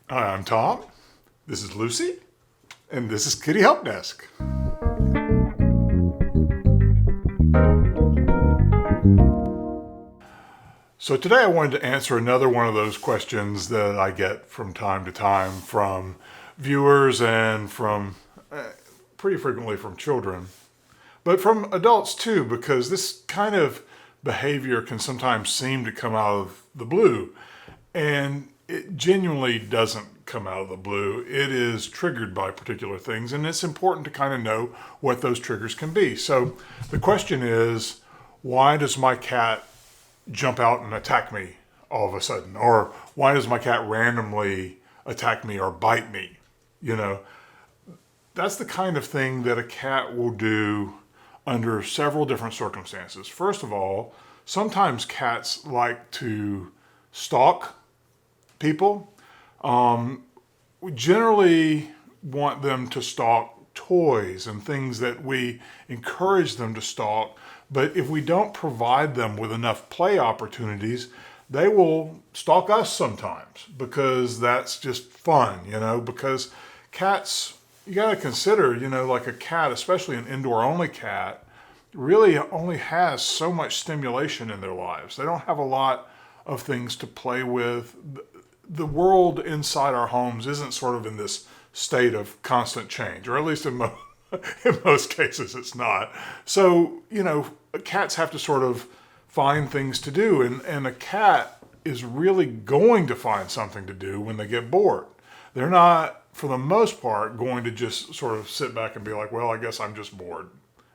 Hi, I'm Tom. This is Lucy, and this is Kitty Help Desk. So today I wanted to answer another one of those questions that I get from time to time from viewers and from pretty frequently from children, but from adults too, because this kind of behavior can sometimes seem to come out of the blue, and it genuinely doesn't come out of the blue. It is triggered by particular things, and it's important to kind of know what those triggers can be. So the question is, why does my cat jump out and attack me all of a sudden? Or why does my cat randomly attack me or bite me? That's the kind of thing that a cat will do under several different circumstances. First of all, sometimes cats like to stalk people. We generally want them to stalk toys and things that we encourage them to stalk, but if we don't provide them with enough play opportunities, they will stalk us sometimes because that's just fun, because cats, you got to consider, like a cat, especially an indoor only cat, really only has so much stimulation in their lives. They don't have a lot of things to play with. The world inside our homes isn't sort of in this state of constant change, or at least in most cases it's not. So, cats have to sort of find things to do, and a cat is really going to find something to do when they get bored. They're not, for the most part, going to just sort of sit back and be like, well, I guess I'm just bored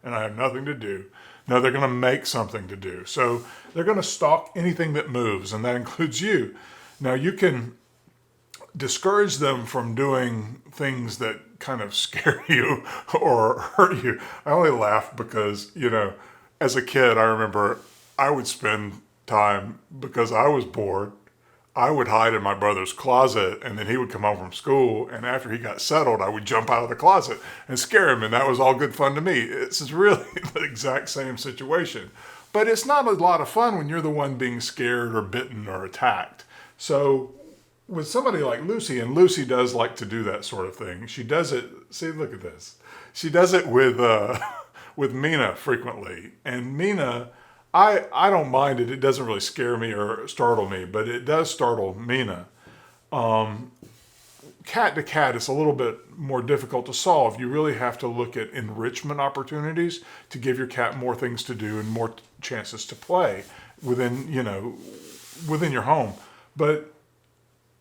and I have nothing to do. No, they're going to make something to do. So they're going to stalk anything that moves, and that includes you. Now, you can discourage them from doing things that kind of scare you or hurt you. I only laugh because, as a kid, I remember I would spend time, because I was bored, I would hide in my brother's closet, and then he would come home from school, and after he got settled, I would jump out of the closet and scare him, and that was all good fun to me. It's really the exact same situation. But it's not a lot of fun when you're the one being scared or bitten or attacked. So with somebody like Lucy, and Lucy does like to do that sort of thing. She does it, see, look at this. She does it with Mina frequently. And Mina, I don't mind it. It doesn't really scare me or startle me, but it does startle Mina. Cat to cat, it's a little bit more difficult to solve. You really have to look at enrichment opportunities to give your cat more things to do and more chances to play within your home. But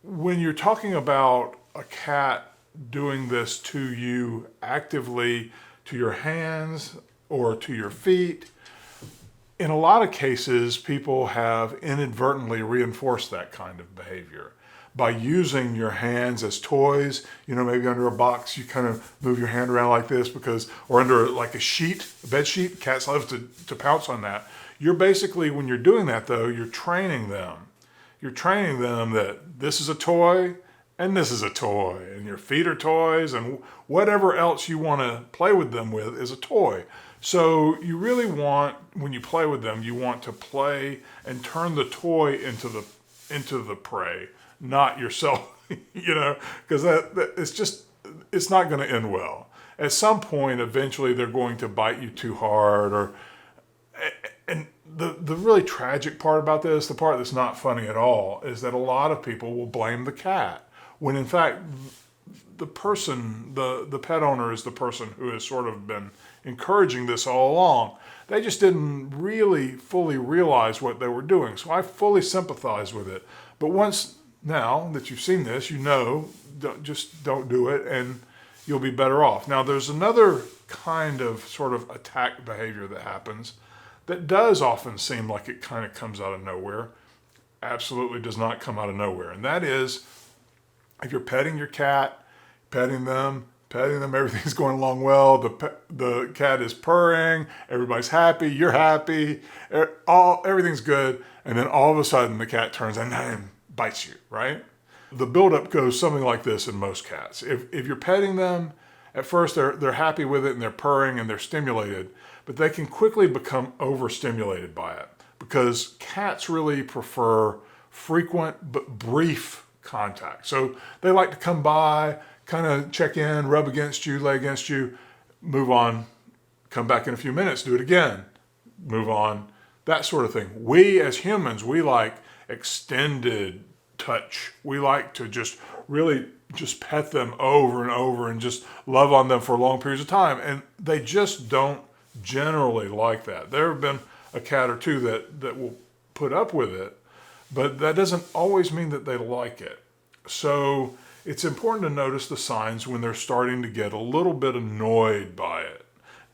when you're talking about a cat doing this to you actively, to your hands or to your feet, in a lot of cases, people have inadvertently reinforced that kind of behavior by using your hands as toys. Maybe under a box, you kind of move your hand around like this or under like a bed sheet, cats love to pounce on that. You're basically, when you're doing that though, you're training them. You're training them that this is a toy and this is a toy, and your feet are toys, and whatever else you want to play with them with is a toy. So you really want, when you play with them, you want to play and turn the toy into the prey, not yourself, because it's not going to end well. At some point, eventually, they're going to bite you too hard, and the really tragic part about this, the part that's not funny at all, is that a lot of people will blame the cat, when in fact, the person, the pet owner is the person who has sort of been encouraging this all along. They just didn't really fully realize what they were doing. So I fully sympathize with it. But once now that you've seen this, don't do it, and you'll be better off. Now, there's another kind of sort of attack behavior that happens that does often seem like it kind of comes out of nowhere. Absolutely does not come out of nowhere. And that is, if you're petting your cat, petting them, everything's going along well, the cat is purring, everybody's happy, you're happy, everything's good, and then all of a sudden the cat turns and bites you, right? The buildup goes something like this in most cats. If you're petting them, at first they're happy with it and they're purring and they're stimulated, but they can quickly become overstimulated by it because cats really prefer frequent but brief contact. So they like to come by, kind of check in, rub against you, lay against you, move on, come back in a few minutes, do it again, move on, that sort of thing. We as humans, we like extended touch. We like to just really just pet them over and over and just love on them for long periods of time. And they just don't generally like that. There have been a cat or two that will put up with it, but that doesn't always mean that they like it. So it's important to notice the signs when they're starting to get a little bit annoyed by it.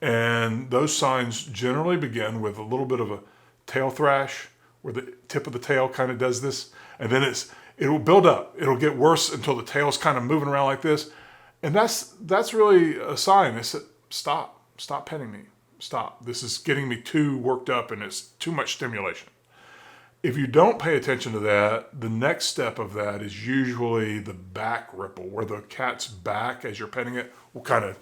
And those signs generally begin with a little bit of a tail thrash, where the tip of the tail kind of does this, and then it'll build up. It'll get worse until the tail's kind of moving around like this. And that's really a sign. It's stop petting me. Stop. This is getting me too worked up and it's too much stimulation. If you don't pay attention to that, the next step of that is usually the back ripple, where the cat's back, as you're petting it, will kind of,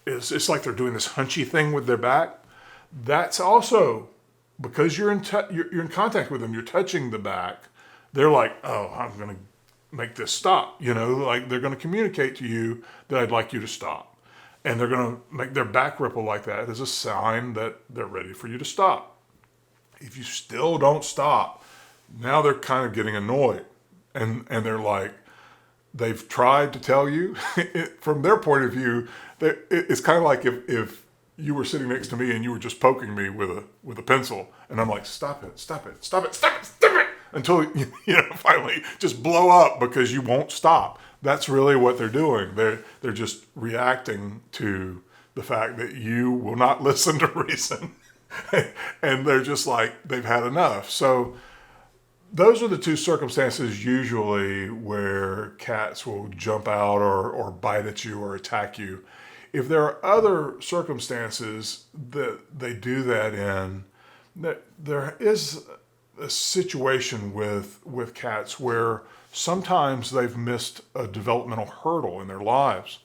it's like they're doing this hunchy thing with their back. That's also because you're in contact with them, you're touching the back. They're like, oh, I'm going to make this stop. Like they're going to communicate to you that I'd like you to stop. And they're going to make their back ripple like that as a sign that they're ready for you to stop. If you still don't stop, now they're kind of getting annoyed. And they're like, they've tried to tell you. From their point of view, it's kind of like if you were sitting next to me and you were just poking me with a pencil. And I'm like, stop it, until you finally just blow up because you won't stop. That's really what they're doing. They're just reacting to the fact that you will not listen to reason. And they're just like, they've had enough. So those are the two circumstances usually where cats will jump out or bite at you or attack you. If there are other circumstances that they do that in, there is a situation with cats where sometimes they've missed a developmental hurdle in their lives.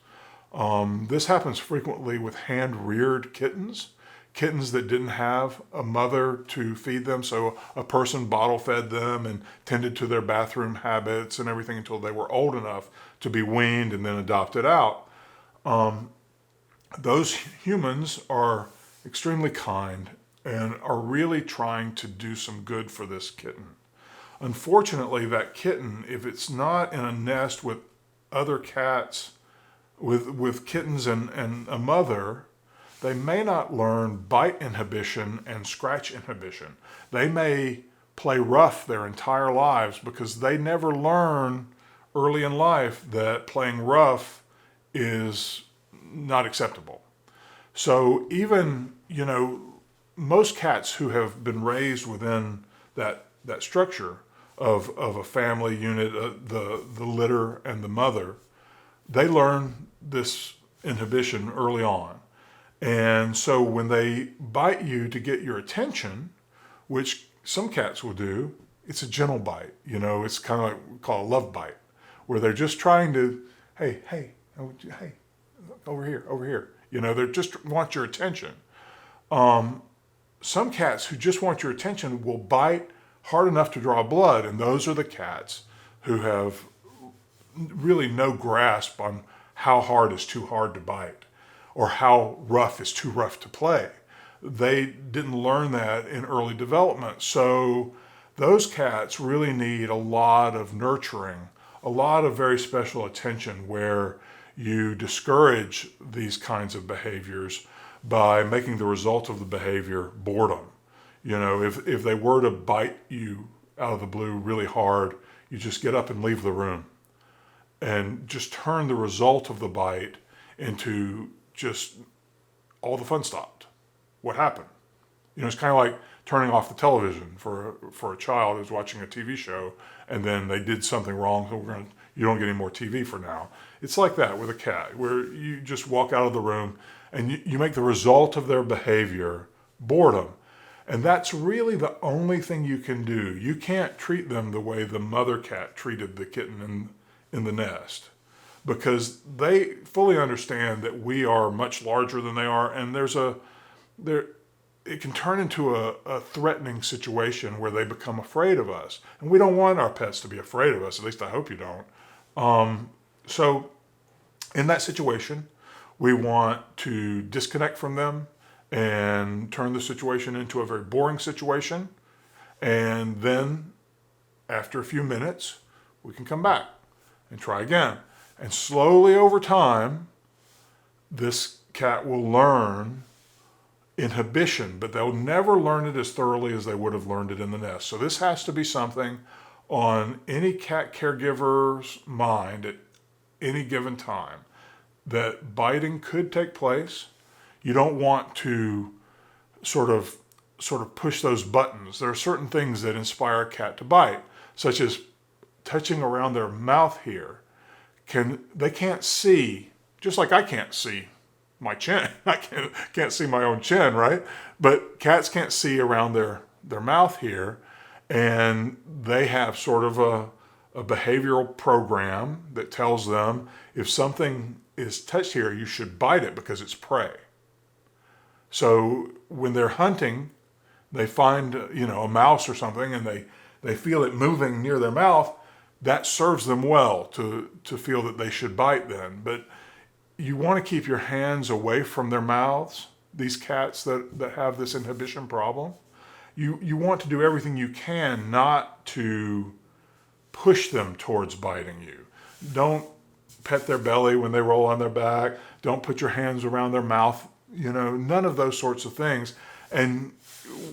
This happens frequently with hand-reared kittens that didn't have a mother to feed them, so a person bottle-fed them and tended to their bathroom habits and everything until they were old enough to be weaned and then adopted out. Those humans are extremely kind and are really trying to do some good for this kitten. Unfortunately, that kitten, if it's not in a nest with other cats, with kittens and a mother, they may not learn bite inhibition and scratch inhibition. They may play rough their entire lives because they never learn early in life that playing rough is not acceptable. So even, most cats who have been raised within that structure of a family unit, the litter and the mother, they learn this inhibition early on. And so when they bite you to get your attention, which some cats will do, it's a gentle bite. It's kind of like called a love bite, where they're just trying to, hey, over here. They just want your attention. Some cats who just want your attention will bite hard enough to draw blood, and those are the cats who have really no grasp on how hard is too hard to bite or how rough is too rough to play. They didn't learn that in early development. So those cats really need a lot of nurturing, a lot of very special attention where you discourage these kinds of behaviors by making the result of the behavior boredom. If they were to bite you out of the blue really hard, you just get up and leave the room and just turn the result of the bite into just all the fun stopped. What happened? It's kind of like turning off the television for a child who's watching a TV show and then they did something wrong, so you don't get any more TV for now. It's like that with a cat, where you just walk out of the room and you make the result of their behavior boredom. And that's really the only thing you can do. You can't treat them the way the mother cat treated the kitten in the nest, because they fully understand that we are much larger than they are, and it can turn into a threatening situation where they become afraid of us. And we don't want our pets to be afraid of us. At least I hope you don't. So in that situation, we want to disconnect from them and turn the situation into a very boring situation. And then after a few minutes, we can come back and try again. And slowly over time, this cat will learn inhibition, but they'll never learn it as thoroughly as they would have learned it in the nest. So this has to be something on any cat caregiver's mind at any given time, that biting could take place. You don't want to sort of push those buttons. There are certain things that inspire a cat to bite, such as touching around their mouth here. They can't see, just like I can't see my chin. I can't see my own chin, right? But cats can't see around their mouth here, and they have sort of a behavioral program that tells them if something is touched here, you should bite it because it's prey. So when they're hunting, they find a mouse or something, and they feel it moving near their mouth. That serves them well to feel that they should bite then. But you want to keep your hands away from their mouths, these cats that have this inhibition problem. You want to do everything you can not to push them towards biting you. Don't pet their belly when they roll on their back. Don't put your hands around their mouth, none of those sorts of things. And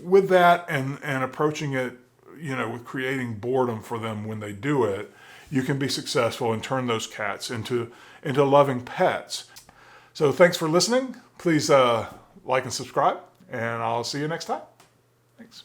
with that and approaching it, with creating boredom for them when they do it, you can be successful and turn those cats into loving pets. So thanks for listening. Please like and subscribe, and I'll see you next time. Thanks.